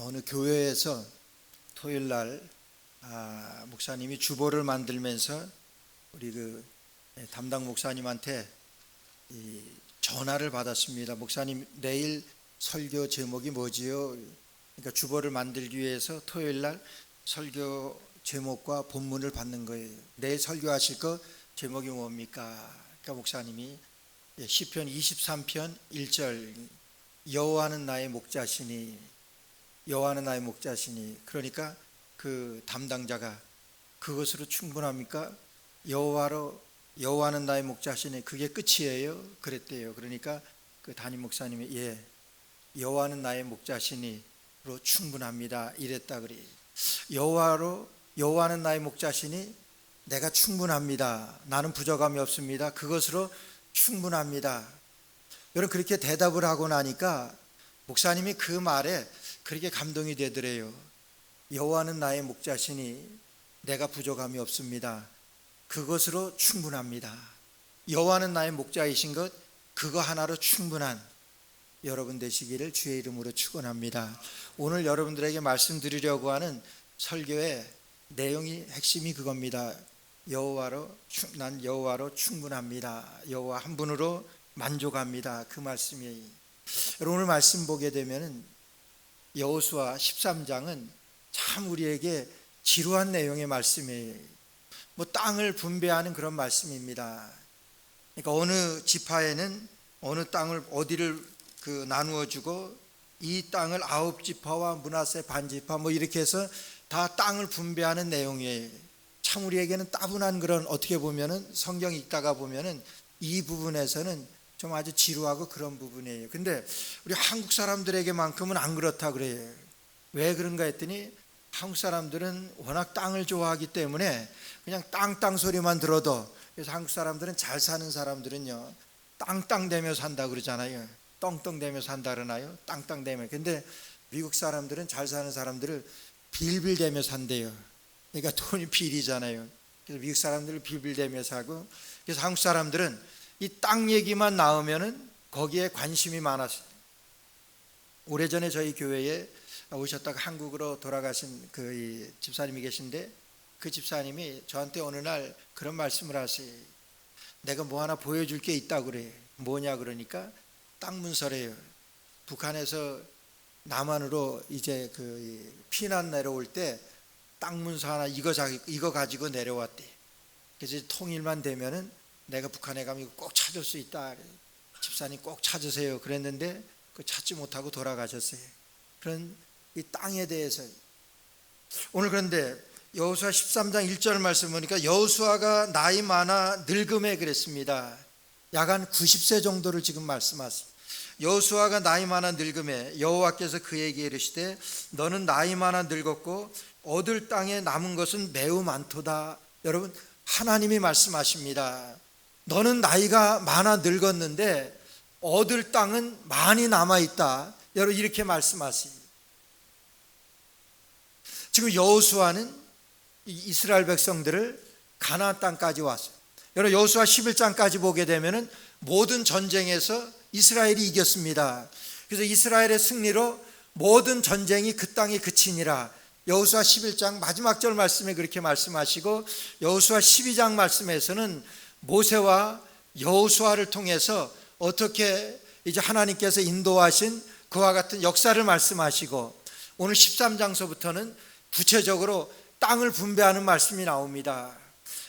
어느 교회에서 토요일 날 목사님이 주보를 만들면서 우리 담당 목사님한테 전화를 받았습니다. 목사님, 내일 설교 제목이 뭐지요? 그러니까 주보를 만들기 위해서 토요일 날 설교 제목과 본문을 받는 거예요. 내일 설교하실 거 제목이 뭡니까? 그러니까 목사님이 시편 23편 1절 여호와는 나의 목자시니, 여호와는 나의 목자시니, 그러니까 그 담당자가 그것으로 충분합니까? 여호와는 나의 목자시니 그게 끝이에요? 그랬대요. 그러니까 그 담임 목사님이 여호와는 나의 목자시니로 충분합니다 이랬다 그래요. 여호와는 나의 목자시니 내가 충분합니다. 나는 부족함이 없습니다. 그것으로 충분합니다. 여러분, 그렇게 대답을 하고 나니까 목사님이 그 말에 그렇게 감동이 되더래요. 여호와는 나의 목자시니 내가 부족함이 없습니다. 그것으로 충분합니다. 여호와는 나의 목자이신 것, 그거 하나로 충분한 여러분 되시기를 주의 이름으로 축원합니다. 오늘 여러분들에게 말씀드리려고 하는 설교의 내용이 핵심이 그겁니다. 난 여호와로 충분합니다. 여호와 한 분으로 만족합니다. 그 말씀이에요. 오늘 말씀 보게 되면은 여호수아 13장은 참 우리에게 지루한 내용의 말씀이에요. 땅을 분배하는 그런 말씀입니다. 그러니까 어느 지파에는 어느 땅을 어디를 나누어 주고, 이 땅을 9지파와 므낫세 반지파 이렇게 해서 다 땅을 분배하는 내용이에요. 참 우리에게는 따분한 그런, 어떻게 보면은 성경 읽다가 보면은 이 부분에서는 좀 아주 지루하고 그런 부분이에요. 근데 우리 한국 사람들에게만큼은 안 그렇다 그래요. 왜 그런가 했더니 한국 사람들은 워낙 땅을 좋아하기 때문에 그냥 땅 소리만 들어도, 그래서 한국 사람들은, 잘 사는 사람들은요 땅대며 산다 그러잖아요. 떵떵대며 산다 그러나요? 땅대며. 근데 미국 사람들은, 잘 사는 사람들을 빌빌대며 산대요. 그러니까 돈이 빌이잖아요. 그래서 미국 사람들을 빌빌대며 사고, 그래서 한국 사람들은 이 땅 얘기만 나오면은 거기에 관심이 많았어요. 오래전에 저희 교회에 오셨다가 한국으로 돌아가신 그 집사님이 계신데, 그 집사님이 저한테 어느 날 그런 말씀을 하세요. 내가 뭐 하나 보여줄 게 있다고 그래. 뭐냐 그러니까 땅 문서래요. 북한에서 남한으로 이제 피난 내려올 때 땅 문서 하나 이거 가지고 내려왔대. 그래서 통일만 되면은 내가 북한에 가면 이거 꼭 찾을 수 있다. 집사님 꼭 찾으세요. 그랬는데 찾지 못하고 돌아가셨어요. 그런 이 땅에 대해서 오늘, 그런데 여호수아 13장 1절 말씀 보니까 여호수아가 나이 많아 늙음에 그랬습니다. 약 한 90세 정도를 지금 말씀하세요. 여호수아가 나이 많아 늙음에 여호와께서 그에게 이르시되 너는 나이 많아 늙었고 얻을 땅에 남은 것은 매우 많도다. 여러분, 하나님이 말씀하십니다. 너는 나이가 많아 늙었는데 얻을 땅은 많이 남아있다. 여러분, 이렇게 말씀하세요. 지금 여호수아는 이스라엘 백성들을 가나안 땅까지 왔어요. 여러분, 여호수아 11장까지 보게 되면은 모든 전쟁에서 이스라엘이 이겼습니다. 그래서 이스라엘의 승리로 모든 전쟁이 그 땅에 그치니라. 여호수아 11장 마지막 절 말씀에 그렇게 말씀하시고, 여호수아 12장 말씀에서는 모세와 여호수아를 통해서 어떻게 이제 하나님께서 인도하신 그와 같은 역사를 말씀하시고, 오늘 13장서부터는 구체적으로 땅을 분배하는 말씀이 나옵니다.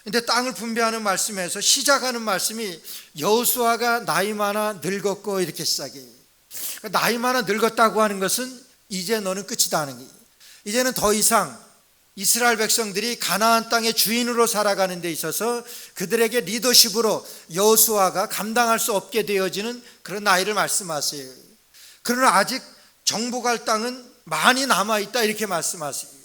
근데 땅을 분배하는 말씀에서 시작하는 말씀이 여호수아가 나이 많아 늙었고 이렇게 시작해요. 그러니까 나이 많아 늙었다고 하는 것은 이제 너는 끝이다 하는 거예요. 이제는 더 이상 이스라엘 백성들이 가나안 땅의 주인으로 살아가는 데 있어서 그들에게 리더십으로 여호수아가 감당할 수 없게 되어지는 그런 나이를 말씀하세요. 그러나 아직 정복할 땅은 많이 남아있다 이렇게 말씀하세요.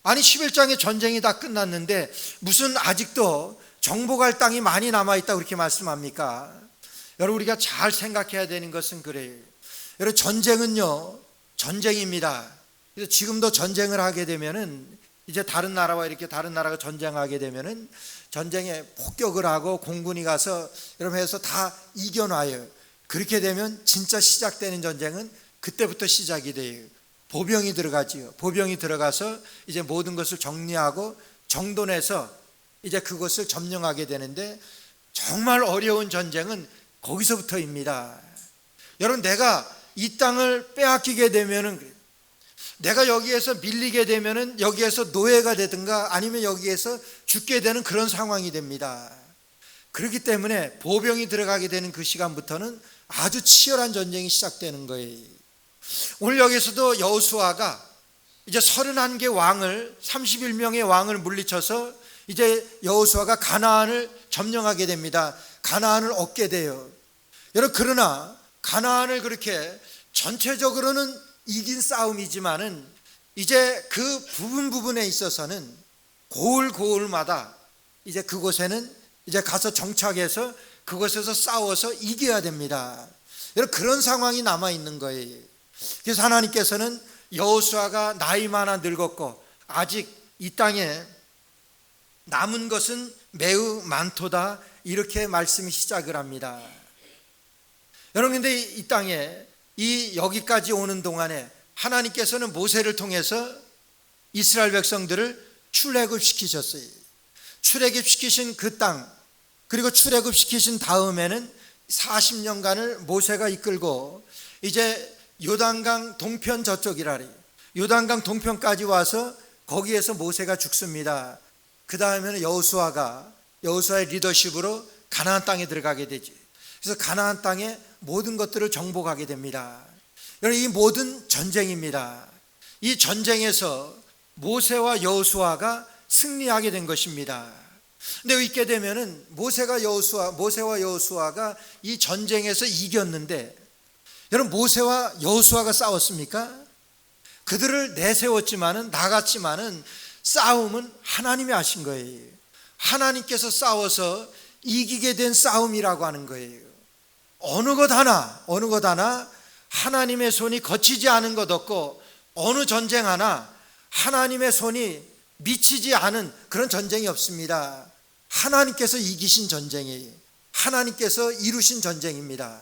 아니, 11장의 전쟁이 다 끝났는데 무슨 아직도 정복할 땅이 많이 남아있다고 그렇게 말씀합니까? 여러분, 우리가 잘 생각해야 되는 것은 그래요. 여러분, 전쟁은요 전쟁입니다. 그래서 지금도 전쟁을 하게 되면은, 이제 다른 나라와 이렇게 다른 나라가 전쟁하게 되면은 전쟁에 폭격을 하고 공군이 가서 여러분 해서 다 이겨놔요. 그렇게 되면 진짜 시작되는 전쟁은 그때부터 시작이 돼요. 보병이 들어가지요. 보병이 들어가서 이제 모든 것을 정리하고 정돈해서 이제 그것을 점령하게 되는데, 정말 어려운 전쟁은 거기서부터입니다. 여러분, 내가 이 땅을 빼앗기게 되면은, 내가 여기에서 밀리게 되면은 여기에서 노예가 되든가 아니면 여기에서 죽게 되는 그런 상황이 됩니다. 그렇기 때문에 보병이 들어가게 되는 그 시간부터는 아주 치열한 전쟁이 시작되는 거예요. 오늘 여기서도 여호수아가 이제 31개 왕을, 31명의 왕을 물리쳐서 이제 여호수아가 가나안을 점령하게 됩니다. 가나안을 얻게 돼요. 여러분, 그러나 가나안을 그렇게 전체적으로는 이긴 싸움이지만은 이제 그 부분에 있어서는 고을마다 이제 그곳에는 이제 가서 정착해서 그곳에서 싸워서 이겨야 됩니다. 여러분, 그런 상황이 남아 있는 거예요. 그래서 하나님께서는 여호수아가 나이 많아 늙었고 아직 이 땅에 남은 것은 매우 많도다, 이렇게 말씀이 시작을 합니다. 여러분, 근데 이 땅에 여기까지 오는 동안에 하나님께서는 모세를 통해서 이스라엘 백성들을 출애굽시키셨어요. 출애굽시키신 그 땅, 그리고 출애굽시키신 다음에는 40년간을 모세가 이끌고 이제 요단강 동편 저쪽이라래요. 요단강 동편까지 와서 거기에서 모세가 죽습니다. 그 다음에는 여호수아의 리더십으로 가나안 땅에 들어가게 되지. 그래서 가나안 땅에 모든 것들을 정복하게 됩니다. 여러분, 이 모든 전쟁입니다. 이 전쟁에서 모세와 여호수아가 승리하게 된 것입니다. 근데 있게 되면은 모세와 여호수아가 이 전쟁에서 이겼는데, 여러분, 모세와 여호수아가 싸웠습니까? 그들을 내세웠지만은, 나갔지만은 싸움은 하나님이 하신 거예요. 하나님께서 싸워서 이기게 된 싸움이라고 하는 거예요. 어느 것 하나 하나님의 손이 거치지 않은 것 없고, 어느 전쟁 하나 하나님의 손이 미치지 않은 그런 전쟁이 없습니다. 하나님께서 이기신 전쟁이에요. 하나님께서 이루신 전쟁입니다.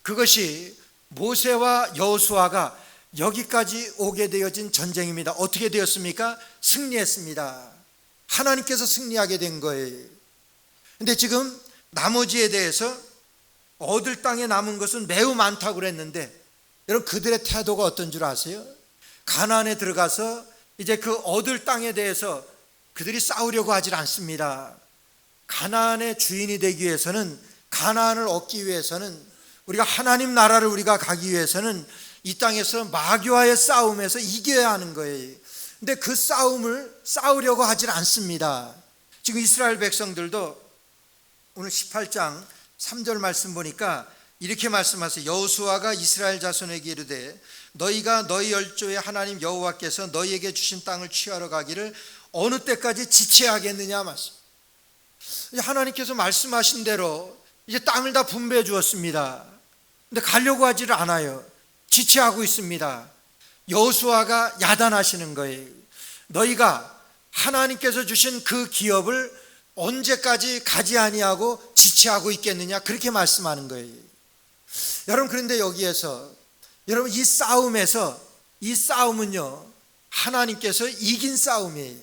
그것이 모세와 여호수아가 여기까지 오게 되어진 전쟁입니다. 어떻게 되었습니까? 승리했습니다. 하나님께서 승리하게 된 거예요. 근데 지금 나머지에 대해서 얻을 땅에 남은 것은 매우 많다고 그랬는데, 여러분, 그들의 태도가 어떤 줄 아세요? 가나안에 들어가서 이제 그 얻을 땅에 대해서 그들이 싸우려고 하질 않습니다. 가나안의 주인이 되기 위해서는, 가나안을 얻기 위해서는, 우리가 하나님 나라를 우리가 가기 위해서는 이 땅에서 마귀와의 싸움에서 이겨야 하는 거예요. 근데 그 싸움을 싸우려고 하질 않습니다. 지금 이스라엘 백성들도 오늘 18장 3절 말씀 보니까 이렇게 말씀하세요. 여호수아가 이스라엘 자손에게 이르되 너희가 너희 열조의 하나님 여호와께서 너희에게 주신 땅을 취하러 가기를 어느 때까지 지체하겠느냐 말씀. 하나님께서 말씀하신 대로 이제 땅을 다 분배해 주었습니다. 근데 가려고 하지를 않아요. 지체하고 있습니다. 여호수아가 야단하시는 거예요. 너희가 하나님께서 주신 그 기업을 언제까지 가지 아니하고 지체하고 있겠느냐, 그렇게 말씀하는 거예요. 여러분, 그런데 여기에서 여러분, 이 싸움은요 하나님께서 이긴 싸움이에요.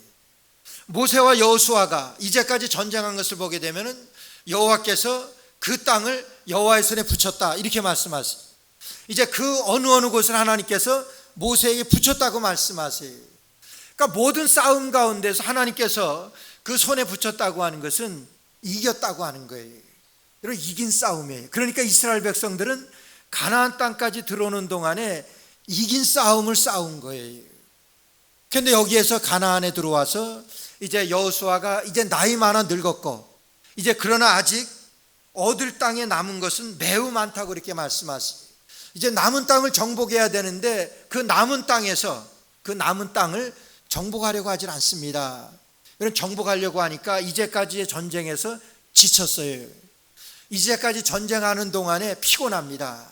모세와 여호수아가 이제까지 전쟁한 것을 보게 되면은 여호와께서 그 땅을 여호와의 손에 붙였다, 이렇게 말씀하세요. 이제 그 어느 곳을 하나님께서 모세에게 붙였다고 말씀하세요. 그러니까 모든 싸움 가운데서 하나님께서 그 손에 붙였다고 하는 것은 이겼다고 하는 거예요. 여러분, 이긴 싸움이에요. 그러니까 이스라엘 백성들은 가나안 땅까지 들어오는 동안에 이긴 싸움을 싸운 거예요. 그런데 여기에서 가나안에 들어와서 이제 여호수아가 이제 나이 많아 늙었고, 이제 그러나 아직 얻을 땅에 남은 것은 매우 많다고 이렇게 말씀하세요. 이제 남은 땅을 정복해야 되는데 그 남은 땅을 정복하려고 하질 않습니다. 여러분, 정복하려고 하니까 이제까지의 전쟁에서 지쳤어요. 이제까지 전쟁하는 동안에 피곤합니다.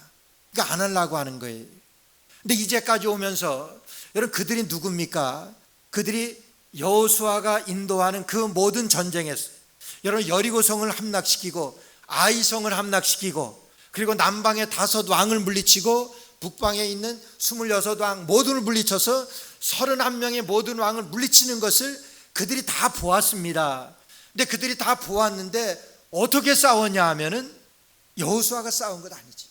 그러니까 안 하려고 하는 거예요. 근데 이제까지 오면서 여러분, 그들이 누굽니까? 그들이 여호수아가 인도하는 그 모든 전쟁에서 여러분, 여리고성을 함락시키고 아이성을 함락시키고, 그리고 남방의 5 왕을 물리치고 북방에 있는 26왕 모두를 물리쳐서 31명의 모든 왕을 물리치는 것을 그들이 다 보았습니다. 근데 그들이 다 보았는데 어떻게 싸웠냐 하면은 여호수아가 싸운 것 아니지.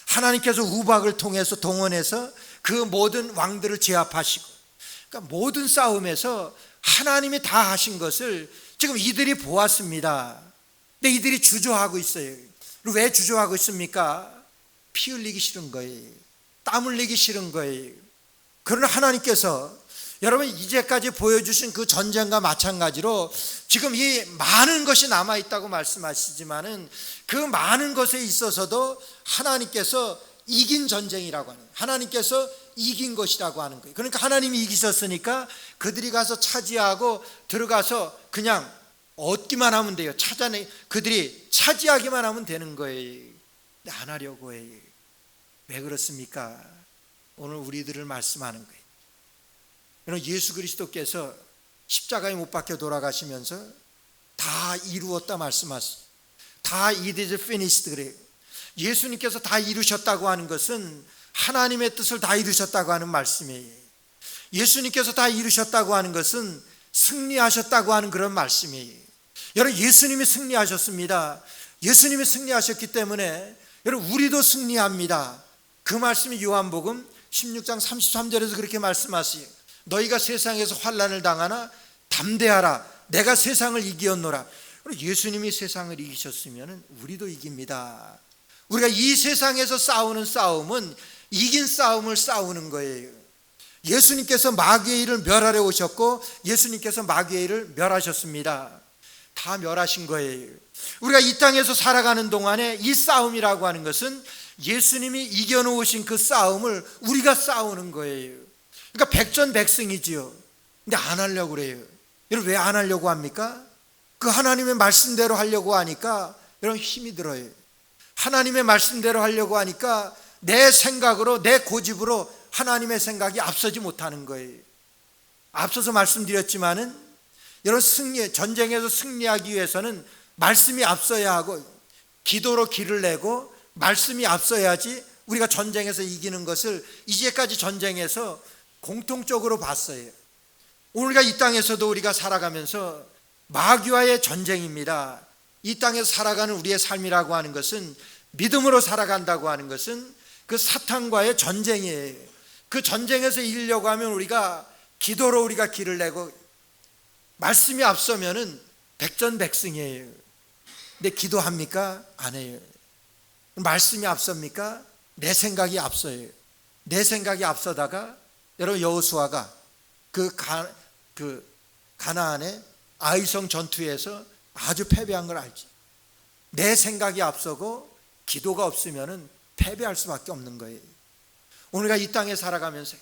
하나님께서 우박을 통해서 동원해서 그 모든 왕들을 제압하시고, 그러니까 모든 싸움에서 하나님이 다 하신 것을 지금 이들이 보았습니다. 근데 이들이 주저하고 있어요. 왜 주저하고 있습니까? 피 흘리기 싫은 거예요. 땀 흘리기 싫은 거예요. 그러나 하나님께서 여러분 이제까지 보여주신 그 전쟁과 마찬가지로 지금 이 많은 것이 남아있다고 말씀하시지만은 그 많은 것에 있어서도 하나님께서 이긴 전쟁이라고 하는 거예요. 하나님께서 이긴 것이라고 하는 거예요. 그러니까 하나님이 이기셨으니까 그들이 가서 차지하고 들어가서 그냥 얻기만 하면 돼요. 그들이 차지하기만 하면 되는 거예요. 근데 안 하려고 해요. 왜 그렇습니까? 오늘 우리들을 말씀하는 거예요. 여러분 예수 그리스도께서 십자가에 못 박혀 돌아가시면서 다 이루었다 말씀하셨어요. 다 it is finished 그래요. 예수님께서 다 이루셨다고 하는 것은 하나님의 뜻을 다 이루셨다고 하는 말씀이에요. 예수님께서 다 이루셨다고 하는 것은 승리하셨다고 하는 그런 말씀이에요. 여러분 예수님이 승리하셨습니다. 예수님이 승리하셨기 때문에 여러분 우리도 승리합니다. 그 말씀이 요한복음 16장 33절에서 그렇게 말씀하세요. 너희가 세상에서 환난을 당하나 담대하라. 내가 세상을 이기었노라. 예수님이 세상을 이기셨으면 우리도 이깁니다. 우리가 이 세상에서 싸우는 싸움은 이긴 싸움을 싸우는 거예요. 예수님께서 마귀의 일을 멸하러 오셨고 예수님께서 마귀의 일을 멸하셨습니다. 다 멸하신 거예요. 우리가 이 땅에서 살아가는 동안에 이 싸움이라고 하는 것은 예수님이 이겨놓으신 그 싸움을 우리가 싸우는 거예요. 그러니까 백전백승이지요. 근데 안 하려고 그래요. 여러분 왜 안 하려고 합니까? 그 하나님의 말씀대로 하려고 하니까 여러분 힘이 들어요. 하나님의 말씀대로 하려고 하니까 내 생각으로 내 고집으로 하나님의 생각이 앞서지 못하는 거예요. 앞서서 말씀드렸지만은 여러분 전쟁에서 승리하기 위해서는 말씀이 앞서야 하고 기도로 길을 내고 말씀이 앞서야지 우리가 전쟁에서 이기는 것을 이제까지 전쟁에서 공통적으로 봤어요. 오늘과 이 땅에서도 우리가 살아가면서 마귀와의 전쟁입니다. 이 땅에서 살아가는 우리의 삶이라고 하는 것은 믿음으로 살아간다고 하는 것은 그 사탄과의 전쟁이에요. 그 전쟁에서 이기려고 하면 우리가 기도로 우리가 길을 내고 말씀이 앞서면은 백전백승이에요. 근데 기도합니까? 안 해요. 말씀이 앞섭니까? 내 생각이 앞서요. 내 생각이 앞서다가 여러분 여호수아가 그 가나안의 아이성 전투에서 아주 패배한 걸 알지. 내 생각이 앞서고 기도가 없으면은 패배할 수밖에 없는 거예요. 오늘가 이 땅에 살아가면서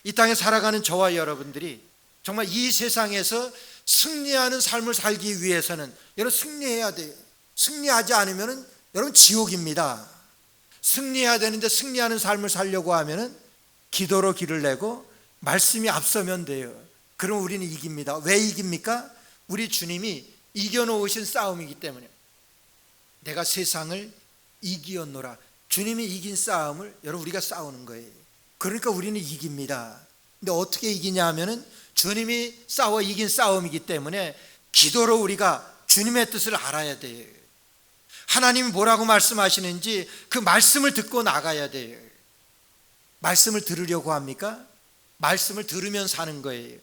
이 땅에 살아가는 저와 여러분들이 정말 이 세상에서 승리하는 삶을 살기 위해서는 여러분 승리해야 돼요. 승리하지 않으면은 여러분 지옥입니다. 승리해야 되는데 승리하는 삶을 살려고 하면은 기도로 길을 내고 말씀이 앞서면 돼요. 그럼 우리는 이깁니다. 왜 이깁니까? 우리 주님이 이겨놓으신 싸움이기 때문에. 내가 세상을 이기었노라. 주님이 이긴 싸움을 여러분 우리가 싸우는 거예요. 그러니까 우리는 이깁니다. 근데 어떻게 이기냐 하면은 주님이 싸워 이긴 싸움이기 때문에 기도로 우리가 주님의 뜻을 알아야 돼요. 하나님이 뭐라고 말씀하시는지 그 말씀을 듣고 나가야 돼요. 말씀을 들으려고 합니까? 말씀을 들으면 사는 거예요.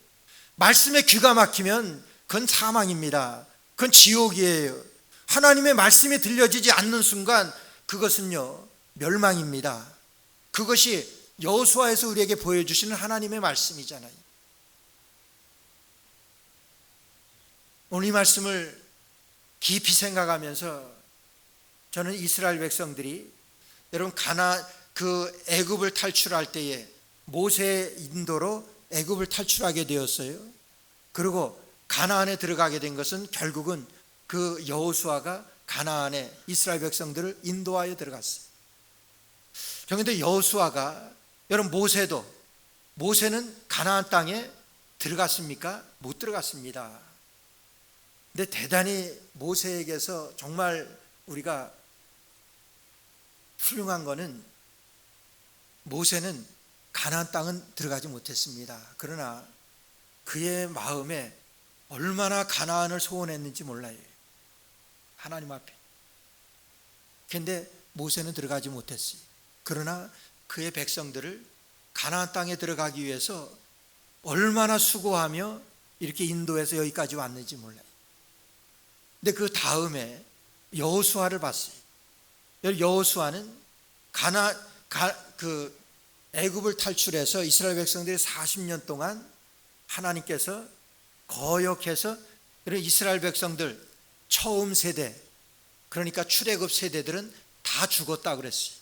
말씀에 귀가 막히면 그건 사망입니다. 그건 지옥이에요. 하나님의 말씀이 들려지지 않는 순간 그것은요 멸망입니다. 그것이 여호수아에서 우리에게 보여주시는 하나님의 말씀이잖아요. 오늘 이 말씀을 깊이 생각하면서 저는 이스라엘 백성들이 여러분 애굽을 탈출할 때에 모세의 인도로 애굽을 탈출하게 되었어요. 그리고 가나안에 들어가게 된 것은 결국은 그 여호수아가 가나안에 이스라엘 백성들을 인도하여 들어갔어요. 그런데 여호수아가 여러분 모세는 가나안 땅에 들어갔습니까? 못 들어갔습니다. 근데 대단히 모세에게서 정말 우리가 훌륭한 거는 모세는 가나안 땅은 들어가지 못했습니다. 그러나 그의 마음에 얼마나 가나안을 소원했는지 몰라요. 하나님 앞에. 그런데 모세는 들어가지 못했어요. 그러나 그의 백성들을 가나안 땅에 들어가기 위해서 얼마나 수고하며 이렇게 인도해서 여기까지 왔는지 몰라요. 근데 그 다음에 여호수아를 봤어요. 여호수아는 애굽을 탈출해서 이스라엘 백성들이 40년 동안 하나님께서 거역해서 이스라엘 백성들 처음 세대, 그러니까 출애굽 세대들은 다 죽었다 그랬어요.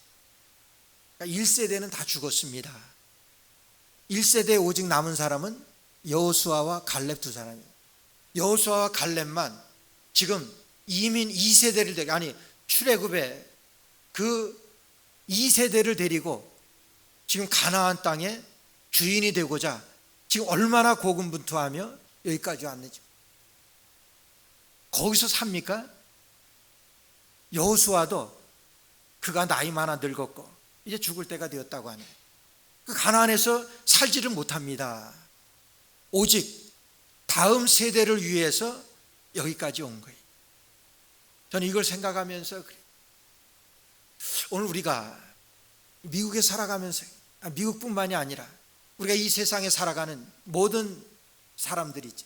그러니까 1세대는 다 죽었습니다. 1세대에 오직 남은 사람은 여호수아와 갈렙 두 사람이에요. 여호수아와 갈렙만 지금 이민 2세대를 출애굽에 그 2세대를 데리고 지금 가나안 땅에 주인이 되고자 지금 얼마나 고군분투하며 여기까지 왔는지. 거기서 삽니까? 여호수아도 그가 나이 많아 늙었고 이제 죽을 때가 되었다고 하네. 그 가나안에서 살지를 못합니다. 오직 다음 세대를 위해서 여기까지 온 거예요. 저는 이걸 생각하면서 그래요. 오늘 우리가 미국에 살아가면서, 미국뿐만이 아니라 우리가 이 세상에 살아가는 모든 사람들이지,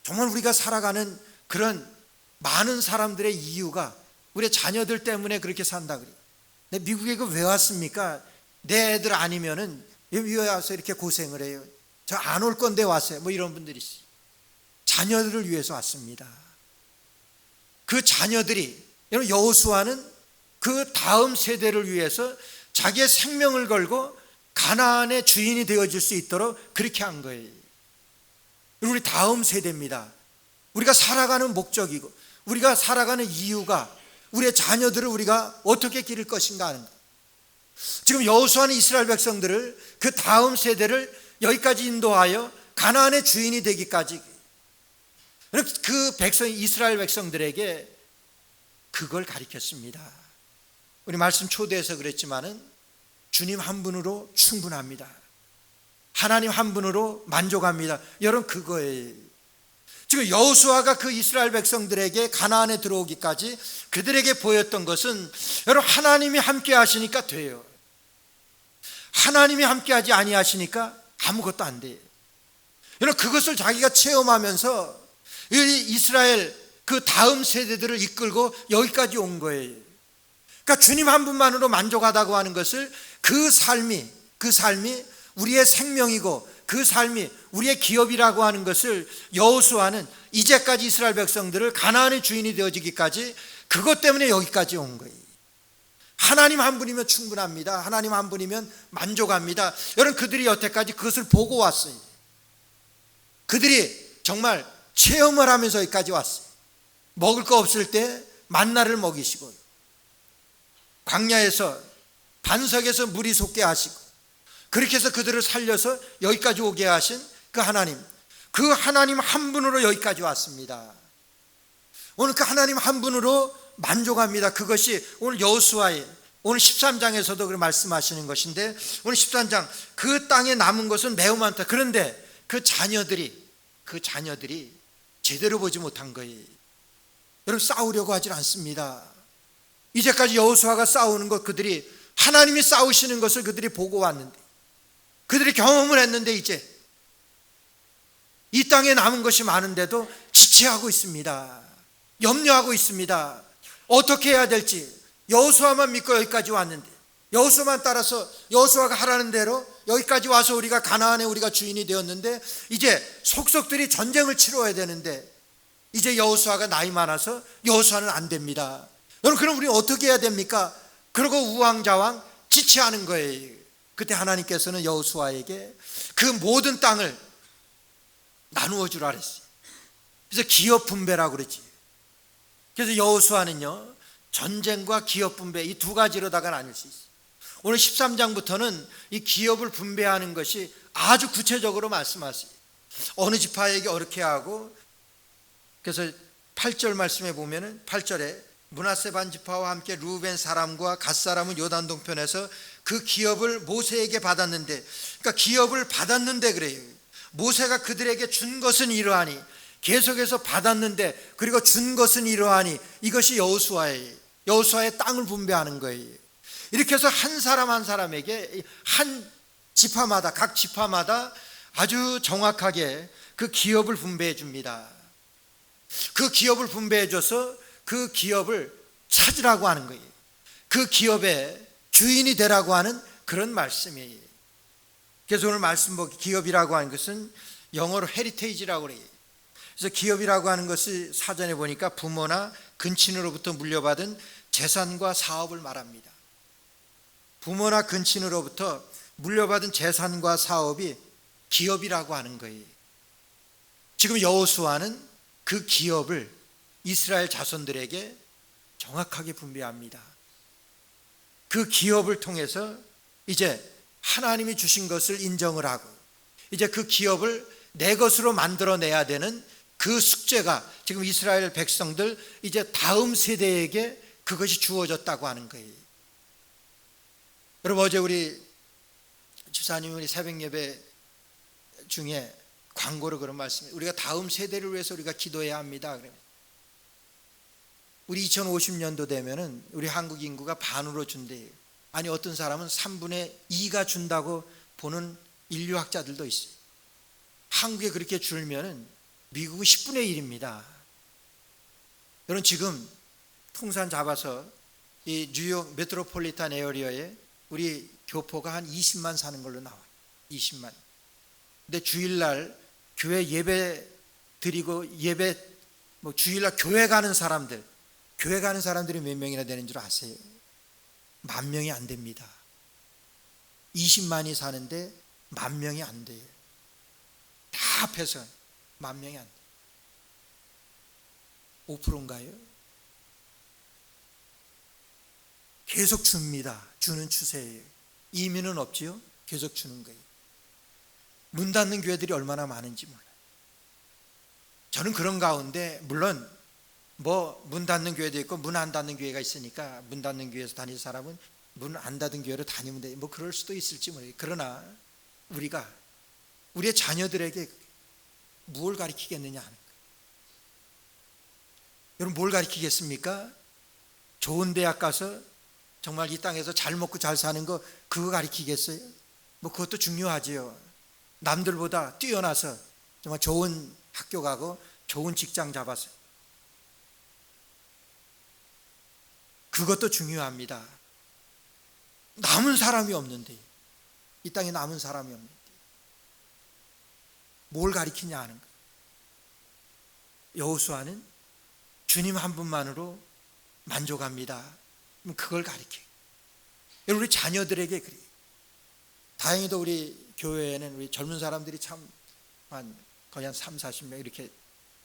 정말 우리가 살아가는 그런 많은 사람들의 이유가 우리 자녀들 때문에 그렇게 산다 그래요. 근데 미국에 왜 왔습니까? 내 애들 아니면은 여기 와서 이렇게 고생을 해요. 저 안 올 건데 왔어요. 뭐 이런 분들이 있어요. 자녀들을 위해서 왔습니다. 그 자녀들이, 여러분, 여호수아는 그 다음 세대를 위해서 자기의 생명을 걸고 가나안의 주인이 되어질 수 있도록 그렇게 한 거예요. 우리 다음 세대입니다. 우리가 살아가는 목적이고 우리가 살아가는 이유가 우리의 자녀들을 우리가 어떻게 기를 것인가 하는 거예요. 지금 여호수아는 이스라엘 백성들을, 그 다음 세대를 여기까지 인도하여 가나안의 주인이 되기까지, 그 백성, 이스라엘 백성들에게 그걸 가르쳤습니다. 우리 말씀 초대에서 그랬지만은 주님 한 분으로 충분합니다. 하나님 한 분으로 만족합니다. 여러분, 그거예요. 지금 여호수아가 그 이스라엘 백성들에게 가나안에 들어오기까지 그들에게 보였던 것은, 여러분, 하나님이 함께 하시니까 돼요. 하나님이 함께 하지 아니하시니까 아무것도 안 돼요. 여러분, 그것을 자기가 체험하면서 이스라엘 그 다음 세대들을 이끌고 여기까지 온 거예요. 그러니까 주님 한 분만으로 만족하다고 하는 것을, 그 삶이 우리의 생명이고 그 삶이 우리의 기업이라고 하는 것을 여호수아는 이제까지 이스라엘 백성들을 가나안의 주인이 되어지기까지 그것 때문에 여기까지 온 거예요. 하나님 한 분이면 충분합니다. 하나님 한 분이면 만족합니다. 여러분, 그들이 여태까지 그것을 보고 왔어요. 그들이 정말 체험을 하면서 여기까지 왔어요. 먹을 거 없을 때 만나를 먹이시고, 광야에서 반석에서 물이 솟게 하시고, 그렇게 해서 그들을 살려서 여기까지 오게 하신 그 하나님 한 분으로 여기까지 왔습니다. 오늘 그 하나님 한 분으로 만족합니다. 그것이 오늘 여호수아의 오늘 13장에서도 말씀하시는 것인데, 오늘 13장 그 땅에 남은 것은 매우 많다. 그런데 그 자녀들이 제대로 보지 못한 거예요. 여러분, 싸우려고 하질 않습니다. 이제까지 여호수아가 싸우는 것, 그들이 하나님이 싸우시는 것을 그들이 보고 왔는데, 그들이 경험을 했는데, 이제 이 땅에 남은 것이 많은데도 지체하고 있습니다. 염려하고 있습니다. 어떻게 해야 될지. 여호수아만 믿고 여기까지 왔는데, 여호수아만 따라서 여호수아가 하라는 대로 여기까지 와서 우리가 가나안에 우리가 주인이 되었는데, 이제 속속들이 전쟁을 치러야 되는데, 이제 여호수아가 나이 많아서 여호수아는 안 됩니다. 여러분, 그럼 우리 어떻게 해야 됩니까? 그러고 우왕좌왕 지체하는 거예요. 그때 하나님께서는 여호수아에게 그 모든 땅을 나누어 주라 그랬어요. 그래서 기업 분배라고 그랬지. 그래서 여호수아는요, 전쟁과 기업 분배, 이 두 가지로다가 나눌 수 있어요. 오늘 13장부터는 이 기업을 분배하는 것이 아주 구체적으로 말씀하세요. 어느 지파에게 어떻게 하고, 그래서 8절 말씀에 보면은 8절에 므낫세 반지파와 함께 루벤 사람과 갓 사람은 요단 동편에서 그 기업을 모세에게 받았는데, 그러니까 기업을 받았는데 그래요. 모세가 그들에게 준 것은 이러하니, 계속해서 받았는데 그리고 준 것은 이러하니, 이것이 여호수아의 땅을 분배하는 거예요. 이렇게 해서 한 사람 한 사람에게 한 지파마다, 각 지파마다 아주 정확하게 그 기업을 분배해 줍니다. 그 기업을 분배해 줘서 그 기업을 찾으라고 하는 거예요. 그 기업의 주인이 되라고 하는 그런 말씀이에요. 그래서 오늘 말씀 보기, 기업이라고 하는 것은 영어로 헤리테이지라고 그래요. 그래서 기업이라고 하는 것이 사전에 보니까 부모나 근친으로부터 물려받은 재산과 사업을 말합니다. 부모나 근친으로부터 물려받은 재산과 사업이 기업이라고 하는 거예요. 지금 여호수아는 그 기업을 이스라엘 자손들에게 정확하게 분배합니다. 그 기업을 통해서 이제 하나님이 주신 것을 인정을 하고, 이제 그 기업을 내 것으로 만들어내야 되는 그 숙제가 지금 이스라엘 백성들 이제 다음 세대에게 그것이 주어졌다고 하는 거예요. 여러분, 어제 우리 집사님이 우리 새벽 예배 중에 광고로 그런 말씀, 우리가 다음 세대를 위해서 우리가 기도해야 합니다. 우리 2050년도 되면은 우리 한국 인구가 반으로 준대요. 아니, 어떤 사람은 3분의 2가 준다고 보는 인류학자들도 있어요. 한국에 그렇게 줄면은 미국은 10분의 1입니다. 여러분, 지금 통산 잡아서 이 뉴욕 메트로폴리탄 에어리어에 우리 교포가 한 20만 사는 걸로 나와요. 20만. 근데 주일날 교회 예배 드리고 주일날 교회 가는 사람들이 몇 명이나 되는 줄 아세요? 10,000명이 안 됩니다. 20만이 사는데 10,000명이 안 돼요. 다 합해서 10,000명이 안 돼요. 5%인가요? 계속 줍니다. 주는 추세예요. 이민은 없지요? 계속 주는 거예요. 문 닫는 교회들이 얼마나 많은지 몰라요. 저는 그런 가운데, 물론 문 닫는 교회도 있고 문 안 닫는 교회가 있으니까 문 닫는 교회에서 다니는 사람은 문 안 닫은 교회로 다니면 돼, 그럴 수도 있을지 모르겠어요. 그러나 우리가 우리의 자녀들에게 무엇을 가르치겠느냐 하는 거예요. 여러분, 뭘 가르치겠습니까? 좋은 대학 가서 정말 이 땅에서 잘 먹고 잘 사는 거, 그거 가르치겠어요? 그것도 중요하지요. 남들보다 뛰어나서 정말 좋은 학교 가고 좋은 직장 잡아서, 그것도 중요합니다. 남은 사람이 없는데, 이 땅에 남은 사람이 없는데 뭘 가리키냐 하는 거예요. 여호수아는 주님 한 분만으로 만족합니다. 그걸 가리켜요. 우리 자녀들에게 그래요. 다행히도 우리 교회에는 우리 젊은 사람들이 참 거의 한 30-40명 이렇게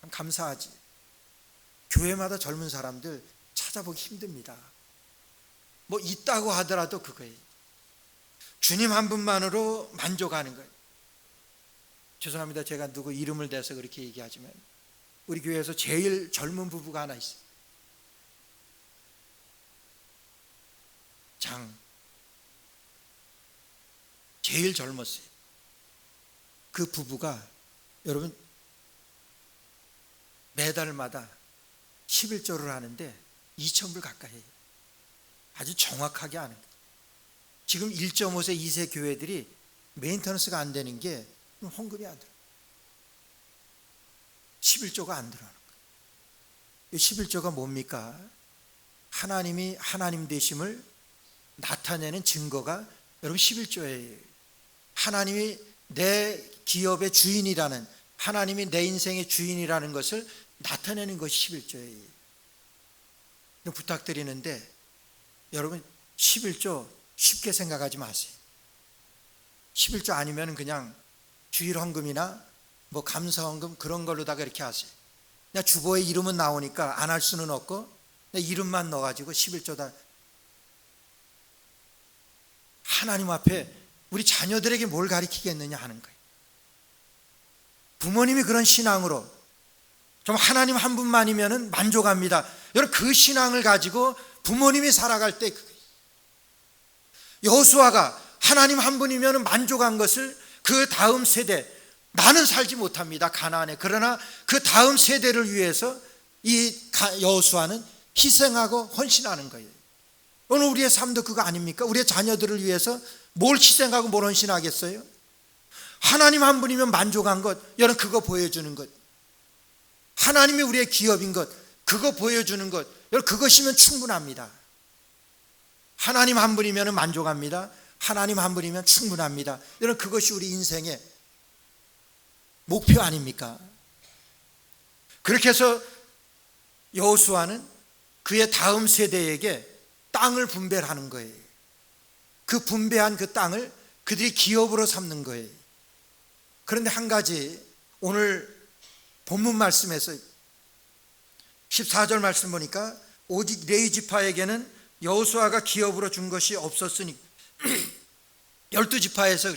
참 감사하지. 교회마다 젊은 사람들 찾아보기 힘듭니다. 있다고 하더라도 그거예요. 주님 한 분만으로 만족하는 거예요. 죄송합니다. 제가 누구 이름을 대서 그렇게 얘기하지만 우리 교회에서 제일 젊은 부부가 하나 있어요. 제일 젊었어요. 그 부부가 여러분 매달마다 11조를 하는데 2,000불 가까이 해요. 아주 정확하게 하는 거예요. 지금 1.5세, 2세 교회들이 메인터넌스가 안 되는 게 헌금이 안 들어요. 11조가 안 들어가는 거예요. 이 11조가 뭡니까? 하나님이 하나님 되심을 나타내는 증거가 여러분 11조예요. 하나님이 내 기업의 주인이라는, 하나님이 내 인생의 주인이라는 것을 나타내는 것이 11조예요. 부탁드리는데 여러분 11조 쉽게 생각하지 마세요. 11조 아니면 그냥 주일 헌금이나 감사 헌금 그런 걸로다가 이렇게 하세요. 그냥 주보에 이름은 나오니까 안 할 수는 없고 이름만 넣어가지고 11조다. 하나님 앞에 우리 자녀들에게 뭘 가르치겠느냐 하는 거예요. 부모님이 그런 신앙으로 그럼 하나님 한 분만이면 만족합니다. 여러분 그 신앙을 가지고 부모님이 살아갈 때 여호수아가 하나님 한 분이면 만족한 것을 그 다음 세대, 나는 살지 못합니다 가나안에, 그러나 그 다음 세대를 위해서 이 여호수아는 희생하고 헌신하는 거예요. 오늘 우리의 삶도 그거 아닙니까? 우리의 자녀들을 위해서 뭘 희생하고 뭘 헌신하겠어요? 하나님 한 분이면 만족한 것, 여러분 그거 보여주는 것, 하나님이 우리의 기업인 것, 그거 보여주는 것, 여러분 그것이면 충분합니다. 하나님 한 분이면 만족합니다. 하나님 한 분이면 충분합니다. 여러분 그것이 우리 인생의 목표 아닙니까? 그렇게 해서 여호수아는 그의 다음 세대에게 땅을 분배하는 거예요. 그 분배한 그 땅을 그들이 기업으로 삼는 거예요. 그런데 한 가지 오늘 본문 말씀에서 14절 말씀 보니까 오직 레위 지파에게는 여호수아가 기업으로 준 것이 없었으니 12지파에서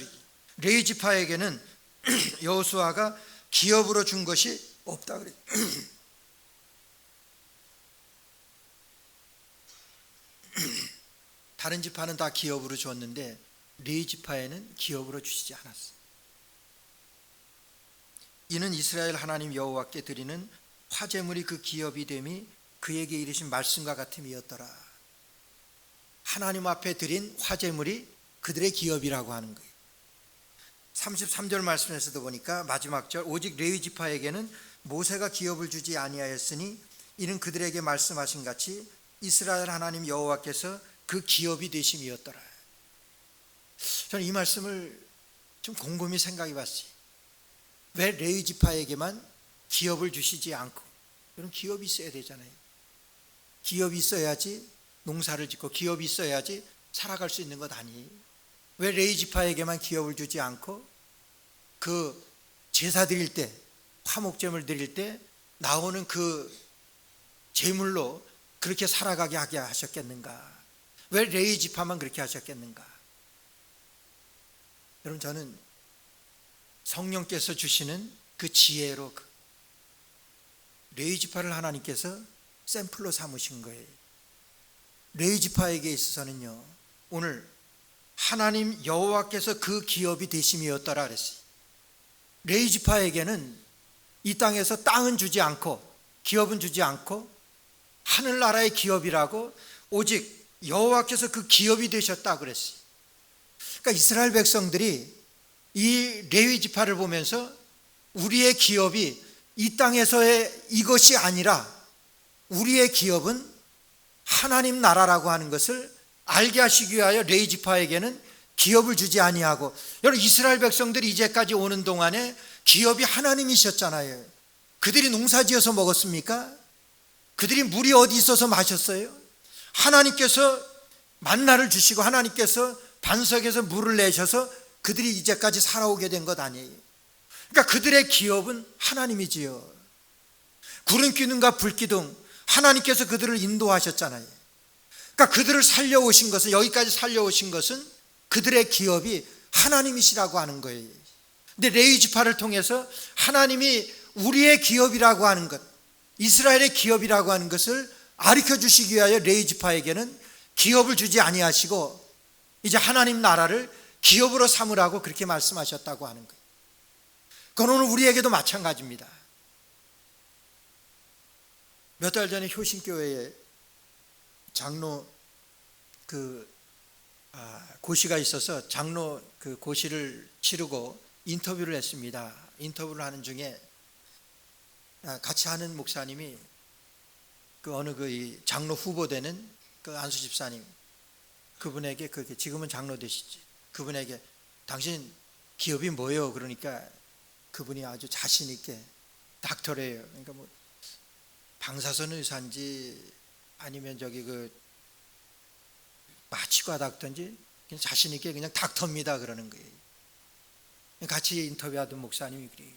레위 지파에게는 여호수아가 기업으로 준 것이 없다 그래요. 다른 지파는 다 기업으로 줬는데 레위 지파에는 기업으로 주시지 않았어요. 이는 이스라엘 하나님 여호와께 드리는 화제물이 그 기업이 됨이 그에게 이르신 말씀과 같음이었더라. 하나님 앞에 드린 화제물이 그들의 기업이라고 하는 거예요. 33절 말씀에서도 보니까 마지막 절, 오직 레위 지파에게는 모세가 기업을 주지 아니하였으니 이는 그들에게 말씀하신 같이 이스라엘 하나님 여호와께서 그 기업이 되심이었더라. 저는 이 말씀을 좀 곰곰이 생각해 봤어요. 왜 레위 지파에게만 기업을 주시지 않고, 여러분 기업이 있어야 되잖아요. 기업이 있어야지 농사를 짓고 기업이 있어야지 살아갈 수 있는 것 아니에요. 왜 레위 지파에게만 기업을 주지 않고 그 제사 드릴 때, 화목제물 드릴 때 나오는 그 제물로 그렇게 살아가게 하게 하셨겠는가? 왜 레위 지파만 그렇게 하셨겠는가? 여러분 저는 성령께서 주시는 그 지혜로 레위 지파를 하나님께서 샘플로 삼으신 거예요. 레위 지파에게 있어서는요, 오늘 하나님 여호와께서 그 기업이 되심이었더라 그랬어요. 레위 지파에게는 이 땅에서 땅은 주지 않고 기업은 주지 않고 하늘나라의 기업이라고 오직 여호와께서 그 기업이 되셨다 그랬어요. 그러니까 이스라엘 백성들이 이 레위 지파를 보면서 우리의 기업이 이 땅에서의 이것이 아니라 우리의 기업은 하나님 나라라고 하는 것을 알게 하시기 위하여 레위 지파에게는 기업을 주지 아니하고, 여러분 이스라엘 백성들이 이제까지 오는 동안에 기업이 하나님이셨잖아요. 그들이 농사지어서 먹었습니까? 그들이 물이 어디 있어서 마셨어요? 하나님께서 만나를 주시고 하나님께서 반석에서 물을 내셔서 그들이 이제까지 살아오게 된 것 아니에요. 그러니까 그들의 기업은 하나님이지요. 구름 기둥과 불 기둥, 하나님께서 그들을 인도하셨잖아요. 그러니까 그들을 살려오신 것은, 여기까지 살려오신 것은 그들의 기업이 하나님이시라고 하는 거예요. 근데 레위 지파를 통해서 하나님이 우리의 기업이라고 하는 것, 이스라엘의 기업이라고 하는 것을 가르쳐 주시기 위하여 레위 지파에게는 기업을 주지 아니하시고 이제 하나님 나라를 기업으로 삼으라고 그렇게 말씀하셨다고 하는 거예요. 그건 오늘 우리에게도 마찬가지입니다. 몇 달 전에 효신교회에 장로 고시가 있어서 장로 그 고시를 치르고 인터뷰를 했습니다. 인터뷰를 하는 중에 같이 하는 목사님이 그 어느 이 장로 후보 되는 그 안수 집사님, 그분에게 지금은 장로 되시지, 그분에게 당신 기업이 뭐예요? 그러니까 그분이 아주 자신 있게 닥터래요. 그러니까 뭐 방사선 의사인지 아니면 마취과 닥터인지 그냥 자신 있게 그냥 닥터입니다 그러는 거예요. 같이 인터뷰하던 목사님이 그래요.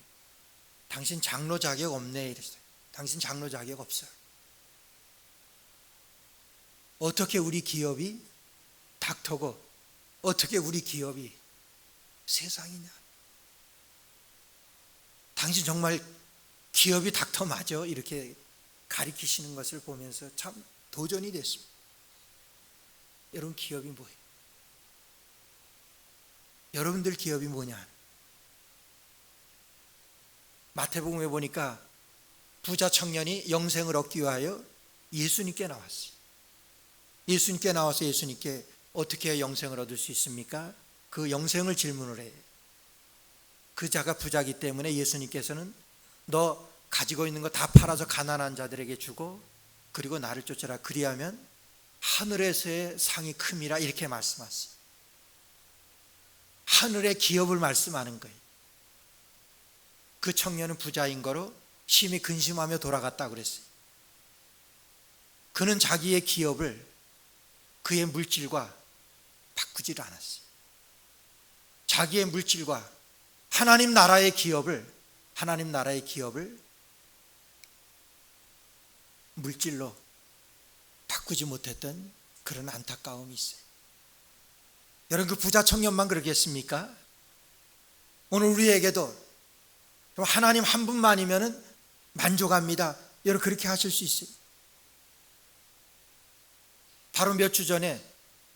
당신 장로 자격 없네 이랬어요. 당신 장로 자격 없어요. 어떻게 우리 기업이 닥터고 어떻게 우리 기업이 세상이냐? 당신 정말 기업이 닥터 맞아 이렇게 가리키시는 것을 보면서 참 도전이 됐습니다. 여러분 기업이 뭐예요? 여러분들 기업이 뭐냐? 마태복음에 보니까 부자 청년이 영생을 얻기 위하여 예수님께 나왔어요. 예수님께 나와서 예수님께 어떻게 영생을 얻을 수 있습니까? 그 영생을 질문을 해요. 그 자가 부자기 때문에 예수님께서는 너 가지고 있는 거 다 팔아서 가난한 자들에게 주고 그리고 나를 쫓아라. 그리하면 하늘에서의 상이 큼이라 이렇게 말씀하셨어요. 하늘의 기업을 말씀하는 거예요. 그 청년은 부자인 거로 심히 근심하며 돌아갔다고 그랬어요. 그는 자기의 기업을 그의 물질과 바꾸질 않았어요. 자기의 물질과 하나님 나라의 기업을 물질로 바꾸지 못했던 그런 안타까움이 있어요. 여러분 그 부자 청년만 그러겠습니까? 오늘 우리에게도 하나님 한 분만이면 만족합니다. 여러분 그렇게 하실 수 있어요. 바로 몇 주 전에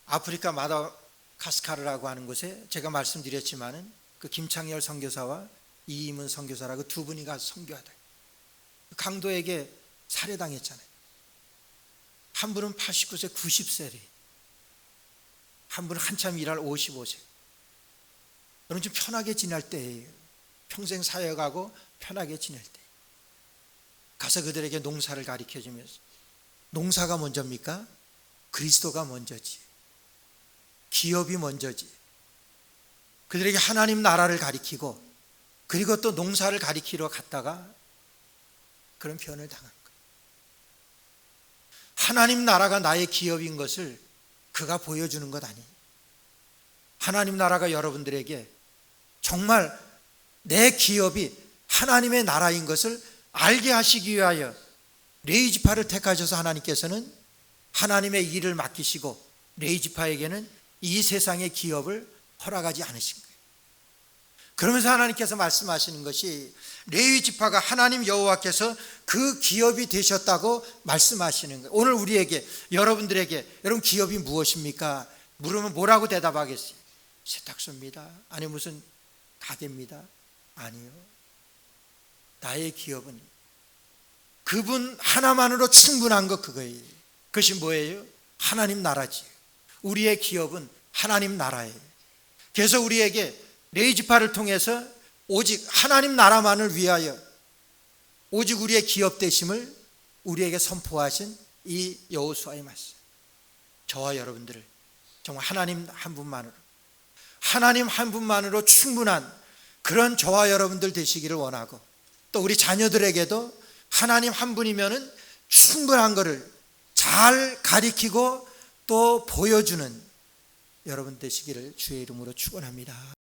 아프리카 마다가스카르라고 하는 곳에 제가 말씀드렸지만은 그 김창열 선교사와 이임은 선교사라고 두 분이 가서 선교하다. 강도에게 살해당했잖아요. 한 분은 89세, 90세래. 한 분은 한참 일할 55세. 여러분 좀 편하게 지낼 때예요. 평생 사역하고 편하게 지낼 때. 가서 그들에게 농사를 가르쳐주면서 농사가 먼저입니까? 그리스도가 먼저지. 기업이 먼저지. 그들에게 하나님 나라를 가리키고 그리고 또 농사를 가리키러 갔다가 그런 변을 당한 거예요. 하나님 나라가 나의 기업인 것을 그가 보여주는 것 아니에요. 하나님 나라가 여러분들에게 정말 내 기업이 하나님의 나라인 것을 알게 하시기 위하여 레위지파를 택하셔서 하나님께서는 하나님의 일을 맡기시고 레위지파에게는 이 세상의 기업을 허락하지 않으신 거예요. 그러면서 하나님께서 말씀하시는 것이 레위지파가 하나님 여호와께서 그 기업이 되셨다고 말씀하시는 거예요. 오늘 우리에게 여러분들에게 여러분 기업이 무엇입니까? 물으면 뭐라고 대답하겠어요? 세탁소입니다. 아니 무슨 가게입니다. 아니요. 나의 기업은 그분 하나만으로 충분한 것 그거예요. 그것이 뭐예요? 하나님 나라지. 우리의 기업은 하나님 나라예요. 그래서 우리에게 레위지파를 통해서 오직 하나님 나라만을 위하여 오직 우리의 기업 되심을 우리에게 선포하신 이 여호수아의 말씀. 저와 여러분들을 정말 하나님 한 분만으로 충분한 그런 저와 여러분들 되시기를 원하고 또 우리 자녀들에게도 하나님 한 분이면은 충분한 것을 잘 가리키고 또 보여주는 여러분 되시기를 주의 이름으로 축원합니다.